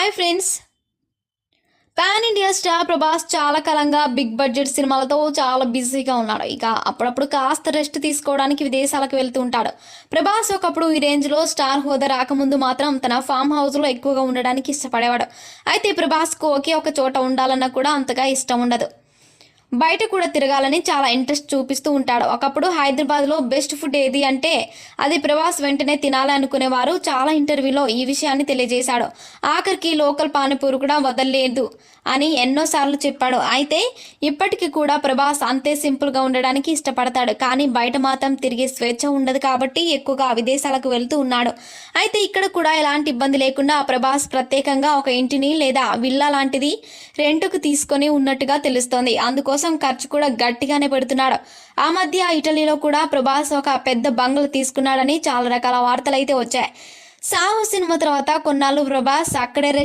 Hi friends. Pan India star Prabhas చాలా కాలంగా big budget సినిమాలతో చాలా బిజీగా ఉన్నాడు. ఇక అప్పుడప్పుడు కాస్త రెస్ట్ తీసుకోవడానికి విదేశాలకు వెళ్తూ ఉంటాడు. ప్రభాస్ ఒకప్పుడు ఈ రేంజ్లో స్టార్ హోదా రాకముందు మాత్రం తన ఫామ్ హౌస్లో ఎక్కువగా ఉండడానికి ఇష్టపడేవాడు. అయితే ప్రభాస్కు ఒకే ఒక చోట ఉండాలన్నా కూడా అంతగా ఇష్టం ఉండదు. బయట కూడా తిరగాలని చాలా ఇంట్రెస్ట్ చూపిస్తూ ఉంటాడు. ఒకప్పుడు హైదరాబాద్లో బెస్ట్ ఫుడ్ ఏది అంటే అది ప్రభాస్ వెంటనే తినాలి అనుకునేవారు. చాలా ఇంటర్వ్యూలో ఈ విషయాన్ని తెలియజేశాడు. ఆఖరికి లోకల్ పానీపూరి కూడా వదలలేదు అని ఎన్నోసార్లు చెప్పాడు. అయితే ఇప్పటికీ కూడా ప్రభాస్ అంతే సింపుల్గా ఉండడానికి ఇష్టపడతాడు. కానీ బయట మాత్రం తిరిగే స్వేచ్ఛ ఉండదు కాబట్టి ఎక్కువగా విదేశాలకు వెళ్తూ ఉన్నాడు. అయితే ఇక్కడ కూడా ఎలాంటి ఇబ్బంది లేకుండా ప్రభాస్ ప్రత్యేకంగా ఒక ఇంటిని లేదా విల్లా లాంటిది రెంట్కు తీసుకొని ఉన్నట్టుగా తెలుస్తోంది. అందుకోసం ఖర్చు కూడా గట్టిగానే పెడుతున్నాడు. ఆ మధ్య ఇటలీలో కూడా ప్రభాస్ ఒక పెద్ద బంగ్లా తీసుకున్నాడని చాలా రకాల వార్తలు అయితే వచ్చాయి. సాహో సినిమా తర్వాత కొన్నాళ్ళు ప్రభాస్ అక్కడే